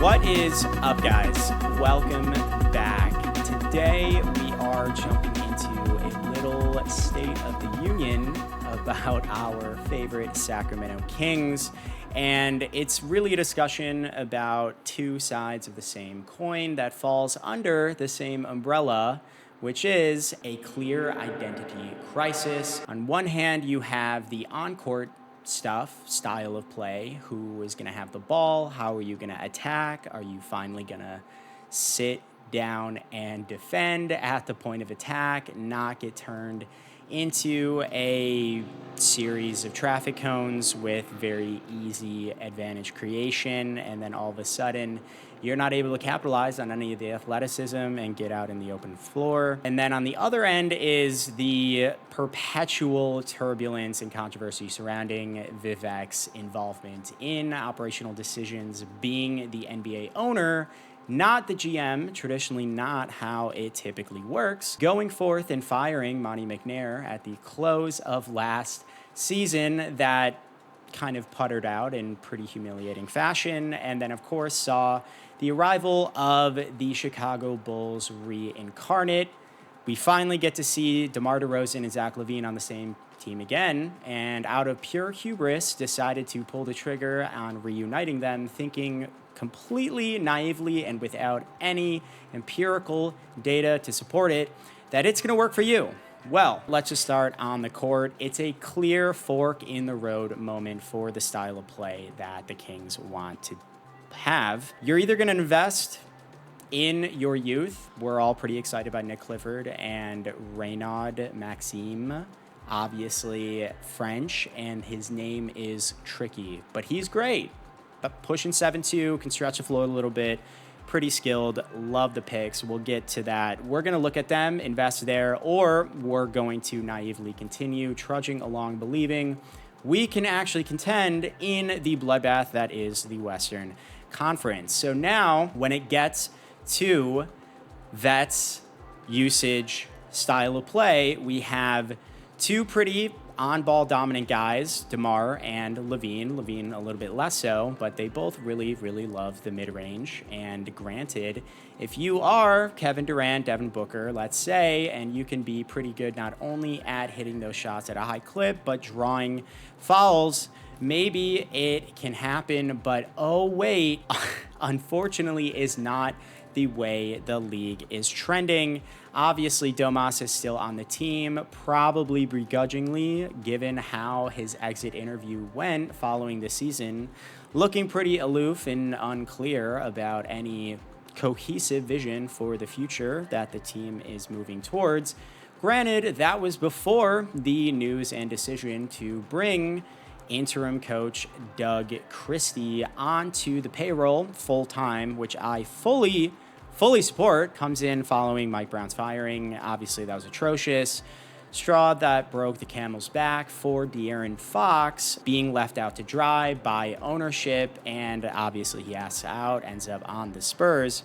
What is up, guys? Welcome back. Today we are jumping into a little state of the union about our favorite Sacramento Kings. And it's really a discussion about two sides of the same coin that falls under the same umbrella, which is a clear identity crisis. On one hand, you have the on-court stuff, style of play, who is going to have the ball, how are you going to attack, are you finally going to sit down and defend at the point of attack, not get turned into a series of traffic cones with very easy advantage creation, and then all of a sudden you're not able to capitalize on any of the athleticism and get out in the open floor. And then on the other end is the perpetual turbulence and controversy surrounding Vivek's involvement in operational decisions, being the NBA owner, not the GM, traditionally not how it typically works, going forth and firing Monte McNair at the close of last season that kind of puttered out in pretty humiliating fashion, and then of course saw the arrival of the Chicago Bulls reincarnate. We finally get to see DeMar DeRozan and Zach LaVine on the same team again, and out of pure hubris decided to pull the trigger on reuniting them, thinking completely naively and without any empirical data to support it that it's going to work for you. Well, let's just start on the court. It's a clear fork in the road moment for the style of play that the Kings want to have. You're either going to invest in your youth. We're all pretty excited by Nique Clifford and Raynaud, Maxime, obviously French, and his name is tricky, but he's great. But pushing 7'2", can stretch the floor a little bit. Pretty skilled. Love the picks. We'll get to that. We're going to look at them, invest there, or we're going to naively continue trudging along, believing we can actually contend in the bloodbath that is the Western Conference. So now, when it gets to Vets, usage, style of play, we have two pretty on-ball dominant guys, DeMar and LaVine. LaVine a little bit less so, but they both really, really love the mid-range. And granted, if you are Kevin Durant, Devin Booker, let's say, and you can be pretty good not only at hitting those shots at a high clip, but drawing fouls, maybe it can happen, but oh wait, unfortunately is not the way the league is trending. Obviously, Domas is still on the team, probably begrudgingly, given how his exit interview went following the season, looking pretty aloof and unclear about any cohesive vision for the future that the team is moving towards. Granted, that was before the news and decision to bring interim coach Doug Christie onto the payroll full-time, which I fully support, comes in following Mike Brown's firing. Obviously, that was atrocious. Straw that broke the camel's back for De'Aaron Fox, being left out to dry by ownership, and obviously he asks out, ends up on the Spurs.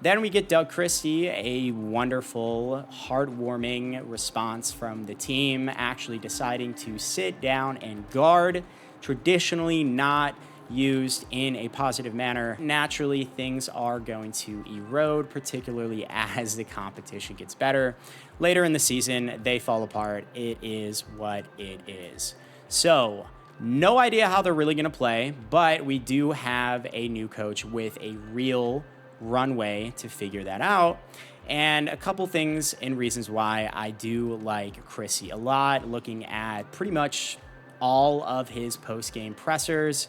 Then we get Doug Christie, a wonderful, heartwarming response from the team, actually deciding to sit down and guard, traditionally not used in a positive manner. Naturally, things are going to erode, particularly as the competition gets better. Later in the season, they fall apart. It is what it is. So, no idea how they're really going to play, but we do have a new coach with a real runway to figure that out. And a couple things and reasons why I do like Chrissy a lot, looking at pretty much all of his post-game pressers.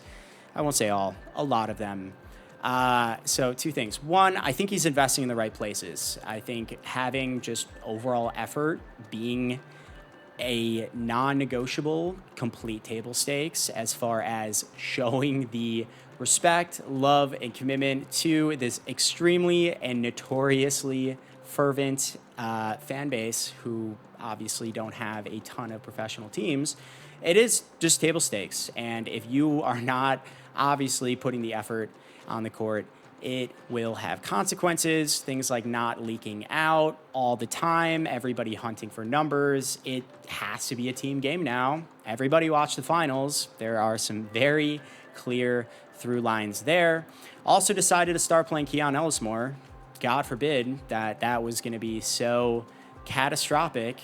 I won't say all, a lot of them. So two things. One, I think he's investing in the right places. I think having just overall effort being a non-negotiable, complete table stakes as far as showing the respect, love, and commitment to this extremely and notoriously fervent fan base who obviously don't have a ton of professional teams. It is just table stakes. And if you are not obviously putting the effort on the court, it will have consequences, things like not leaking out all the time, everybody hunting for numbers. It has to be a team game now. Everybody watch the finals. There are some very clear through lines there. Also decided to start playing Keon Ellis more. God forbid that was going to be so catastrophic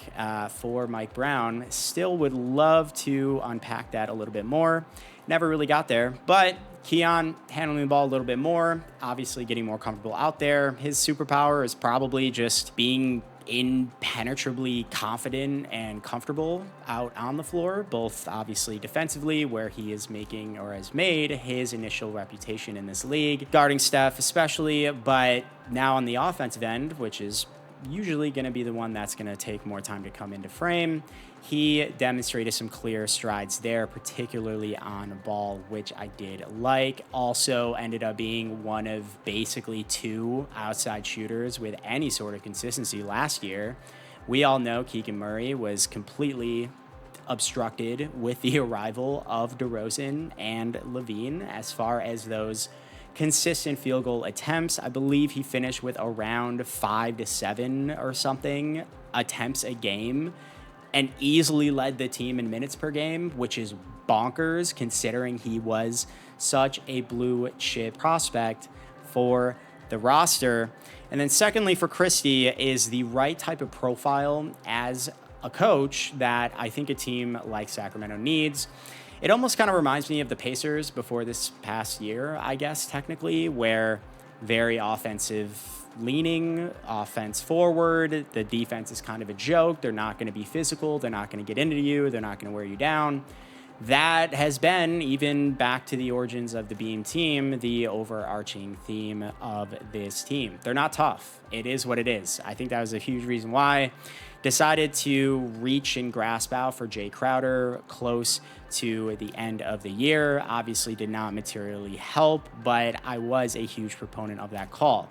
for Mike Brown. Still would love to unpack that a little bit more. Never really got there, but Keon handling the ball a little bit more, obviously getting more comfortable out there. His superpower is probably just being impenetrably confident and comfortable out on the floor, both obviously defensively, where he is making or has made his initial reputation in this league, guarding Steph especially, but now on the offensive end, which is usually going to be the one that's going to take more time to come into frame, he demonstrated some clear strides there, particularly on ball, which I did like. Also ended up being one of basically 2 outside shooters with any sort of consistency last year. We all know Keegan Murray was completely obstructed with the arrival of DeRozan and Levine as far as those consistent field goal attempts. I believe he finished with around 5 to 7 or something attempts a game and easily led the team in minutes per game, which is bonkers considering he was such a blue chip prospect for the roster. And then secondly, for Christie, is the right type of profile as a coach that I think a team like Sacramento needs. It almost kind of reminds me of the Pacers before this past year, I guess, technically, where very offensive leaning, offense forward. The defense is kind of a joke. They're not going to be physical. They're not going to get into you. They're not going to wear you down. That has been, even back to the origins of the Beam team, the overarching theme of this team. They're not tough. It is what it is. I think that was a huge reason why. Decided to reach and grasp out for Jay Crowder close to the end of the year. Obviously did not materially help, but I was a huge proponent of that call.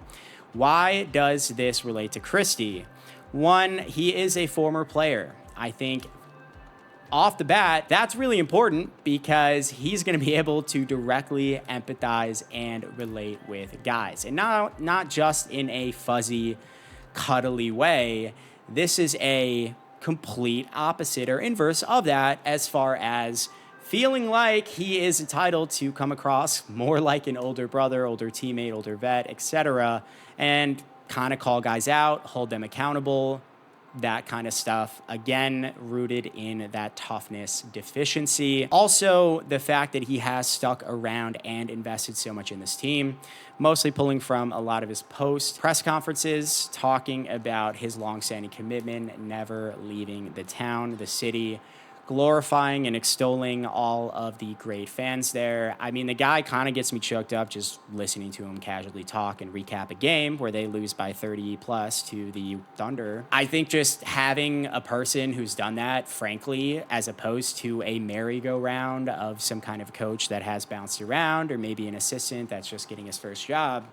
Why does this relate to Christie? One, he is a former player. I think off the bat, that's really important because he's going to be able to directly empathize and relate with guys. And not just in a fuzzy, cuddly way. This is a complete opposite or inverse of that as far as feeling like he is entitled to come across more like an older brother, older teammate, older vet, etc., and kind of call guys out, hold them accountable, that kind of stuff. Again, rooted in that toughness deficiency. Also, the fact that he has stuck around and invested so much in this team, mostly pulling from a lot of his post press conferences, talking about his longstanding commitment, never leaving the town, the city, glorifying and extolling all of the great fans there. I mean, the guy kind of gets me choked up just listening to him casually talk and recap a game where they lose by 30 plus to the Thunder. I think just having a person who's done that, frankly, as opposed to a merry-go-round of some kind of coach that has bounced around or maybe an assistant that's just getting his first job,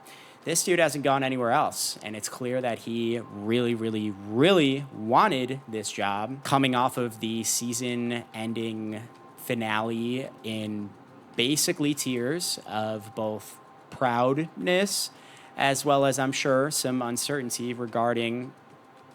this dude hasn't gone anywhere else, and it's clear that he really, really, really wanted this job coming off of the season-ending finale in basically tears of both proudness as well as, I'm sure, some uncertainty regarding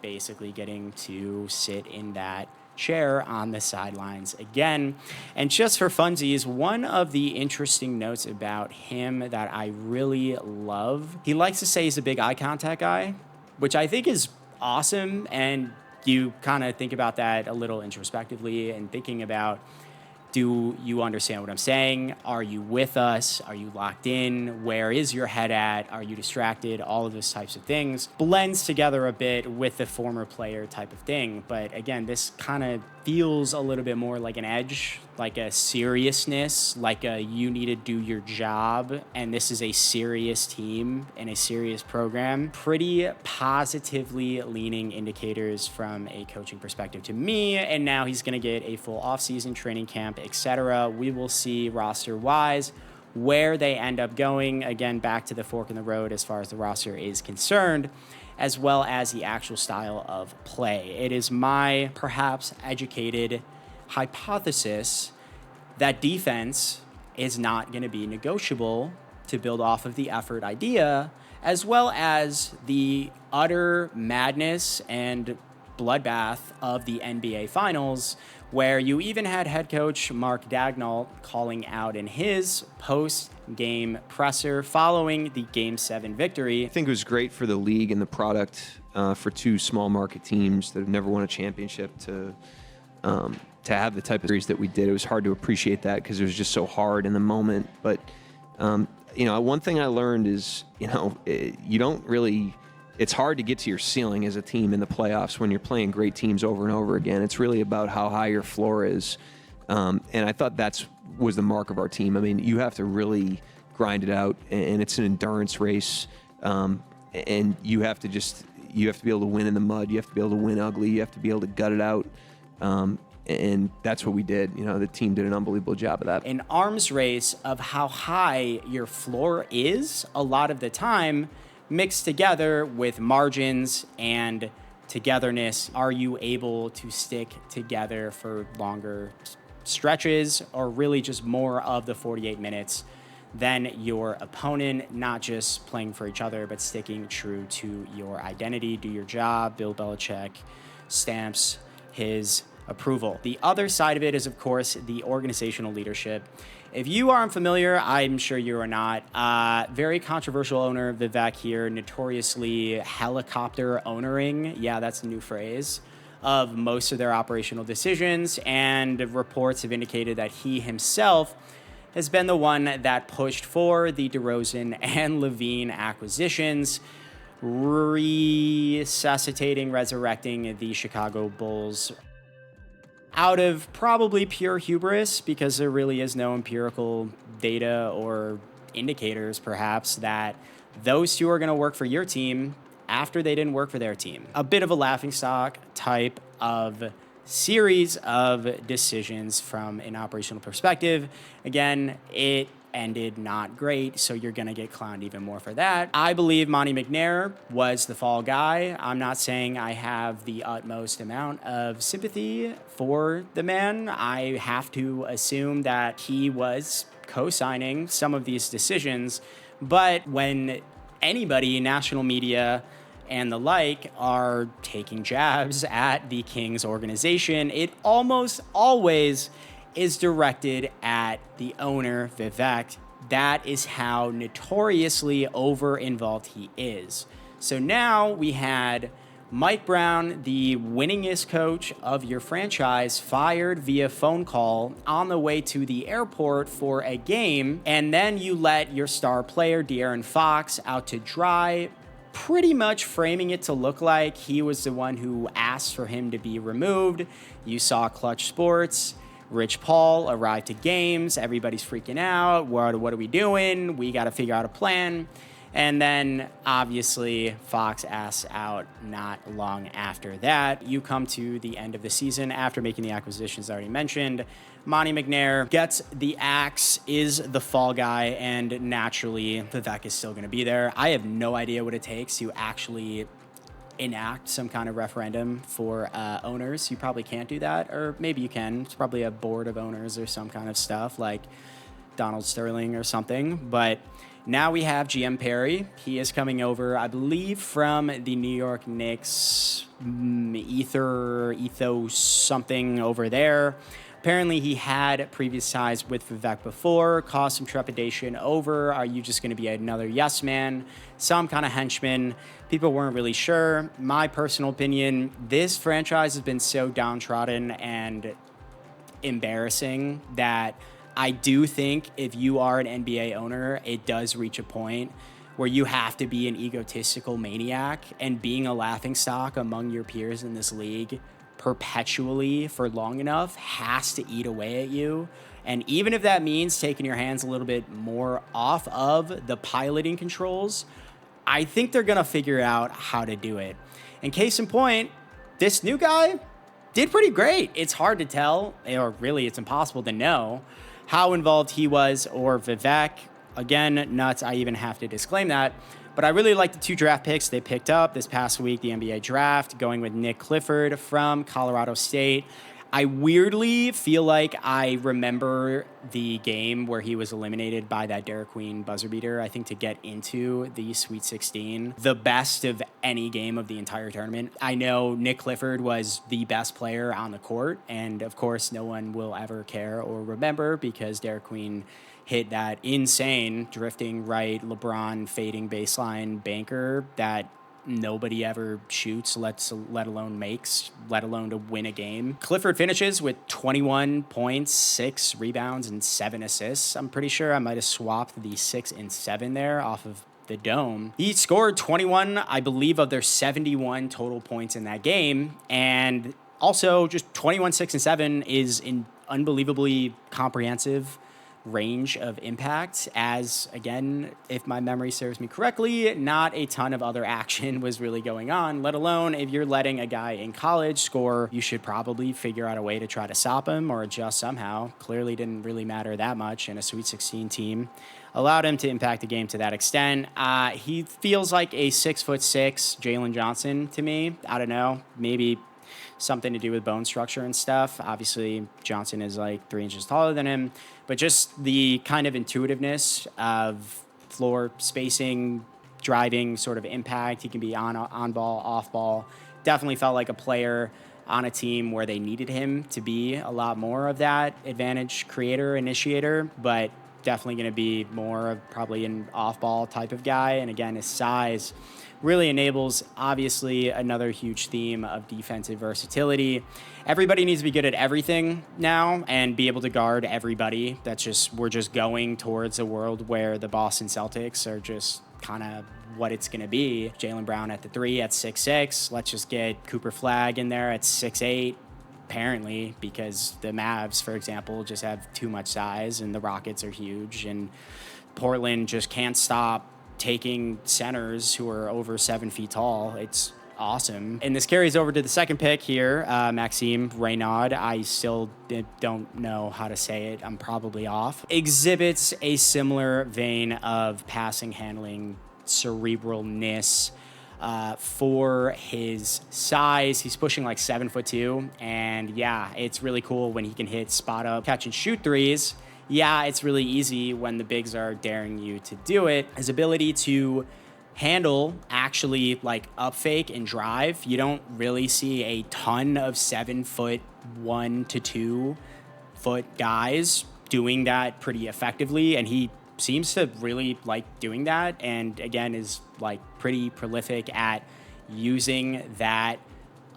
basically getting to sit in that chair on the sidelines again. And just for funsies, one of the interesting notes about him that I really love, he likes to say he's a big eye contact guy, which I think is awesome. And you kind of think about that a little introspectively and thinking about, do you understand what I'm saying? Are you with us? Are you locked in? Where is your head at? Are you distracted? All of those types of things blends together a bit with the former player type of thing. But again, this kind of feels a little bit more like an edge, like a seriousness, like a you need to do your job. And this is a serious team and a serious program. Pretty positively leaning indicators from a coaching perspective to me. And now he's going to get a full offseason training camp, etc. We will see roster wise where they end up going. Again, back to the fork in the road as far as the roster is concerned, as well as the actual style of play. It is my perhaps educated hypothesis that defense is not going to be negotiable to build off of the effort idea, as well as the utter madness and bloodbath of the NBA Finals, where you even had head coach Mark Daigneault calling out in his post-game presser following the Game 7 victory. I think it was great for the league and the product for two small market teams that have never won a championship to have the type of series that we did. It was hard to appreciate that because it was just so hard in the moment. But, one thing I learned is, it's hard to get to your ceiling as a team in the playoffs when you're playing great teams over and over again. It's really about how high your floor is. And I thought was the mark of our team. I mean, you have to really grind it out, and it's an endurance race. And you have to be able to win in the mud. You have to be able to win ugly. You have to be able to gut it out. And that's what we did. The team did an unbelievable job of that. An arms race of how high your floor is a lot of the time, mixed together with margins and togetherness. Are you able to stick together for longer stretches, or really just more of the 48 minutes than your opponent, not just playing for each other, but sticking true to your identity, do your job? Bill Belichick stamps his approval. The other side of it is, of course, the organizational leadership. If you aren't familiar, I'm sure you are not. Very controversial owner, Vivek here, notoriously helicopter owning. Yeah, that's a new phrase. Of most of their operational decisions, and reports have indicated that he himself has been the one that pushed for the DeRozan and Levine acquisitions, resurrecting the Chicago Bulls out of probably pure hubris, because there really is no empirical data or indicators, perhaps, that those two are going to work for your team after they didn't work for their team. A bit of a laughingstock type of series of decisions from an operational perspective. Again, it ended not great, so you're going to get clowned even more for that. I believe Monte McNair was the fall guy. I'm not saying I have the utmost amount of sympathy for the man. I have to assume that he was co-signing some of these decisions, but when anybody, national media and the like, are taking jabs at the Kings organization, it almost always is directed at the owner, Vivek. That is how notoriously over-involved he is. So now we had Mike Brown, the winningest coach of your franchise, fired via phone call on the way to the airport for a game, and then you let your star player, De'Aaron Fox, out to dry, pretty much framing it to look like he was the one who asked for him to be removed. You saw Clutch Sports. Rich Paul arrived to games. Everybody's freaking out. What are we doing? We got to figure out a plan. And then, obviously, Fox asks out not long after that. You come to the end of the season after making the acquisitions I already mentioned. Monte McNair gets the axe, is the fall guy, and naturally, Vivek is still going to be there. I have no idea what it takes to actually enact some kind of referendum for owners. You probably can't do that, or maybe you can. It's probably a board of owners or some kind of stuff like Donald Sterling or something. But now we have GM Perry. He is coming over, I believe, from the New York Knicks, ethos something over there. Apparently, he had previous ties with Vivek before, caused some trepidation over, are you just going to be another yes man, some kind of henchman? People weren't really sure. My personal opinion, this franchise has been so downtrodden and embarrassing that I do think if you are an NBA owner, it does reach a point where you have to be an egotistical maniac, and being a laughingstock among your peers in this league perpetually for long enough has to eat away at you. And even if that means taking your hands a little bit more off of the piloting controls, I think they're going to figure out how to do it. And case in point, this new guy did pretty great. It's hard to tell, or really it's impossible to know how involved he was, or Vivek. Again, nuts, I even have to disclaim that. But I really like the two draft picks they picked up this past week, the NBA draft, going with Nique Clifford from Colorado State. I weirdly feel like I remember the game where he was eliminated by that Dairy Queen buzzer beater, I think, to get into the Sweet 16. The best of any game of the entire tournament. I know Nique Clifford was the best player on the court, and of course no one will ever care or remember because Dairy Queen hit that insane drifting right, LeBron fading baseline banker that nobody ever shoots, let alone makes, let alone to win a game. Clifford finishes with 21 points, 6 rebounds, and 7 assists. I'm pretty sure I might have swapped the 6 and 7 there off of the dome. He scored 21, I believe, of their 71 total points in that game. And also just 21, 6, and 7 is an unbelievably comprehensive range of impact, as again, if my memory serves me correctly, not a ton of other action was really going on, let alone if you're letting a guy in college score, you should probably figure out a way to try to stop him or adjust somehow. Clearly didn't really matter that much, and a Sweet 16 team allowed him to impact the game to that extent. He feels like a 6'6" Jalen Johnson to me. I don't know, maybe something to do with bone structure and stuff. Obviously, Johnson is like 3 inches taller than him, but just the kind of intuitiveness of floor spacing, driving sort of impact. He can be on ball, off ball. Definitely felt like a player on a team where they needed him to be a lot more of that advantage creator, initiator, but definitely going to be more of probably an off-ball type of guy. And again, his size really enables, obviously, another huge theme of defensive versatility. Everybody needs to be good at everything now and be able to guard everybody. We're just going towards a world where the Boston Celtics are just kind of what it's going to be. Jaylen Brown at the 3 at 6'6". Let's just get Cooper Flagg in there at 6'8", apparently, because the Mavs, for example, just have too much size and the Rockets are huge, and Portland just can't stop taking centers who are over 7 feet tall. It's awesome. And this carries over to the second pick here, Maxime Raynaud. I still don't know how to say it. I'm probably off. Exhibits a similar vein of passing, handling, cerebralness for his size. He's pushing like 7'2", and yeah, it's really cool when he can hit spot up, catch and shoot threes. Yeah, it's really easy when the bigs are daring you to do it. His ability to handle, actually like up fake and drive. You don't really see a ton of 7'1" to 2 foot guys doing that pretty effectively, and he seems to really like doing that, and again is like pretty prolific at using that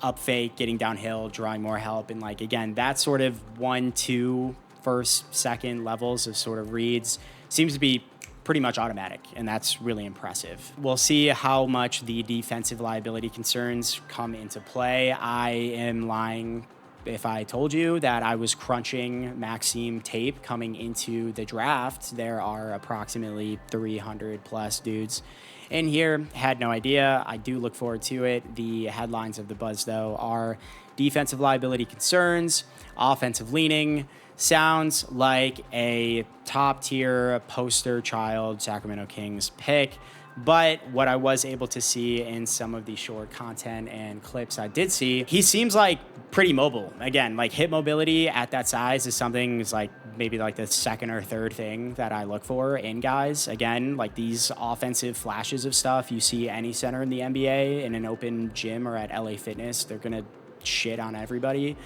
up fake, getting downhill, drawing more help, and like again, that sort of 1, 2, first, second levels of sort of reads seems to be pretty much automatic, and that's really impressive. We'll see how much the defensive liability concerns come into play. I am lying if I told you that I was crunching Maxime tape coming into the draft. There are approximately 300 plus dudes in here. Had no idea. I do look forward to it. The headlines of the buzz, though, are defensive liability concerns, offensive leaning. Sounds like a top-tier poster child Sacramento Kings pick. But what I was able to see in some of the short content and clips I did see, he seems like pretty mobile. Again, like hip mobility at that size is something is like maybe like the second or third thing that I look for in guys. Again, like these offensive flashes of stuff, you see any center in the NBA in an open gym or at LA Fitness, they're going to shit on everybody.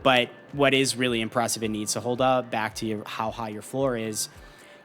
But what is really impressive and needs to hold up, back to how high your floor is,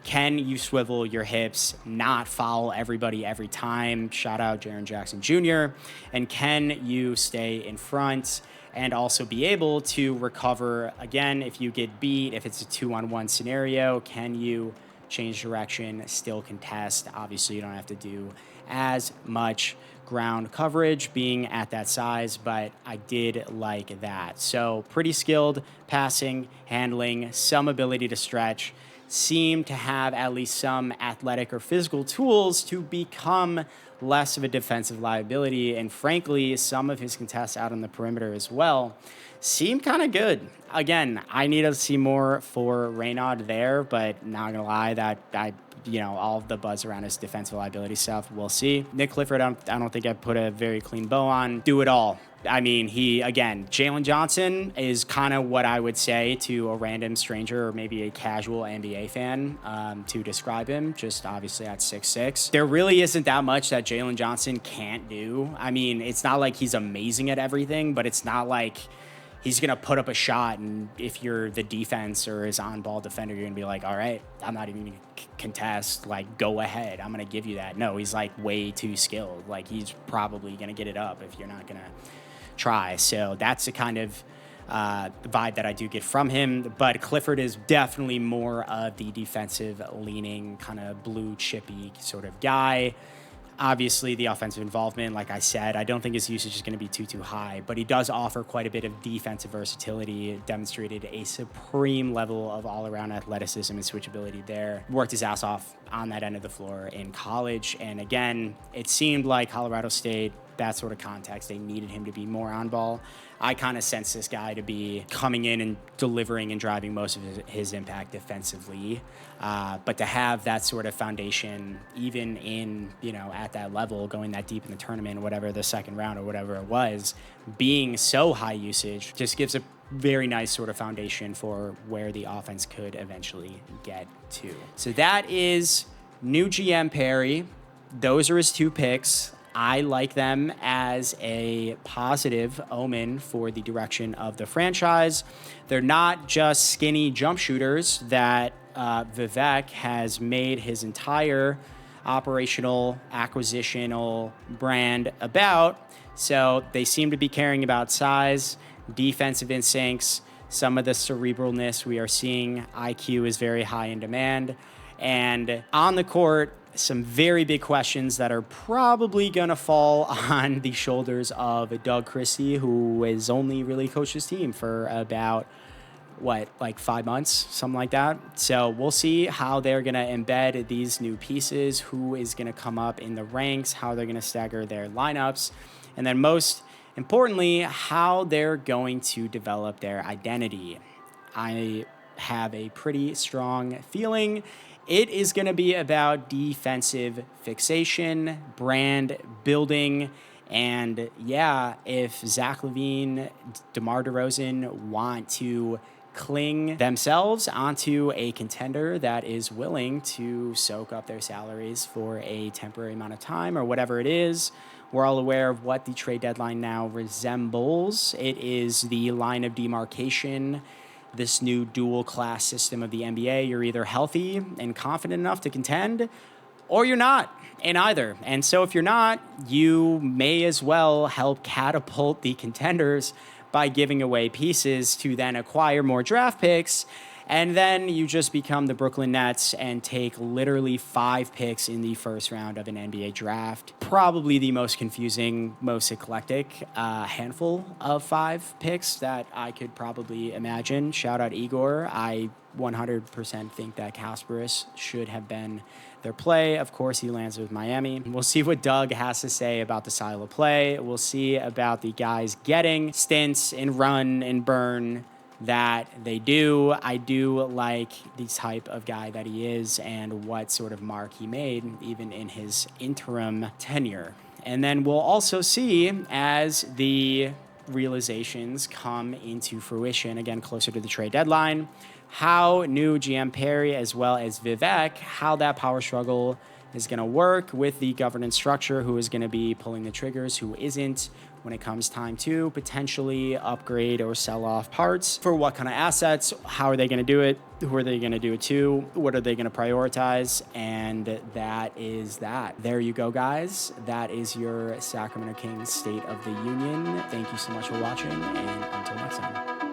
can you swivel your hips, not foul everybody every time? Shout out Jaren Jackson Jr. And can you stay in front and also be able to recover, again, if you get beat, if it's a 2-on-1 scenario, can you change direction, still contest? Obviously, you don't have to do as much ground coverage being at that size, but I did like that. So pretty skilled passing, handling, some ability to stretch, seem to have at least some athletic or physical tools to become less of a defensive liability. And frankly, some of his contests out on the perimeter as well seem kind of good. Again, I need to see more for Raynaud there, but not gonna lie, that all of the buzz around his defensive liability stuff, we'll see. Nique Clifford, I don't think I put a very clean bow on. Do it all. I mean, Jalen Johnson is kind of what I would say to a random stranger or maybe a casual NBA fan to describe him, just obviously at 6'6". There really isn't that much that Jalen Johnson can't do. I mean, it's not like he's amazing at everything, but it's not like he's going to put up a shot, and if you're the defense or his on-ball defender, you're going to be like, all right, I'm not even going to contest. Like, go ahead. I'm going to give you that. No, he's, like, way too skilled. Like, he's probably going to get it up if you're not going to try. So that's the kind of vibe that I do get from him. But Clifford is definitely more of the defensive-leaning, kind of blue chippy sort of guy. Obviously, the offensive involvement, like I said, I don't think his usage is going to be too high, but he does offer quite a bit of defensive versatility, demonstrated a supreme level of all-around athleticism and switchability there. Worked his ass off on that end of the floor in college, and again, it seemed like Colorado State, that sort of context, they needed him to be more on ball. I kind of sense this guy to be coming in and delivering and driving most of his impact defensively. But to have that sort of foundation, even in, at that level, going that deep in the tournament, whatever the second round or whatever it was, being so high usage just gives a very nice sort of foundation for where the offense could eventually get to. So that is new GM Perry. Those are his 2 picks. I like them as a positive omen for the direction of the franchise. They're not just skinny jump shooters that Vivek has made his entire operational, acquisitional brand about. So they seem to be caring about size, defensive instincts, some of the cerebralness we are seeing. IQ is very high in demand. And on the court, some very big questions that are probably going to fall on the shoulders of Doug Christie, who has only really coached his team for about, 5 months, something like that. So we'll see how they're going to embed these new pieces, who is going to come up in the ranks, how they're going to stagger their lineups, and then most importantly, how they're going to develop their identity. I have a pretty strong feeling it is going to be about defensive fixation, brand building, and if Zach LaVine, DeMar DeRozan want to cling themselves onto a contender that is willing to soak up their salaries for a temporary amount of time or whatever it is. We're all aware of what the trade deadline now resembles. It is the line of demarcation, this new dual class system of the NBA. You're either healthy and confident enough to contend, or you're not in either. And so if you're not, you may as well help catapult the contenders by giving away pieces to then acquire more draft picks. And then you just become the Brooklyn Nets and take literally 5 picks in the first round of an NBA draft. Probably the most confusing, most eclectic handful of 5 picks that I could probably imagine. Shout out Igor. I 100% think that Kasparis should have been their play. Of course, he lands with Miami. We'll see what Doug has to say about the style of play. We'll see about the guys getting stints and run and burn that they do. I do like the type of guy that he is and what sort of mark he made even in his interim tenure. And then we'll also see as the realizations come into fruition, again, closer to the trade deadline, how new GM Perry as well as Vivek, how that power struggle is going to work with the governance structure, who is going to be pulling the triggers, who isn't, when it comes time to potentially upgrade or sell off parts for what kind of assets, how are they going to do it, who are they going to do it to, what are they going to prioritize, and that is that. There you go, guys. That is your Sacramento Kings State of the Union. Thank you so much for watching, and until next time.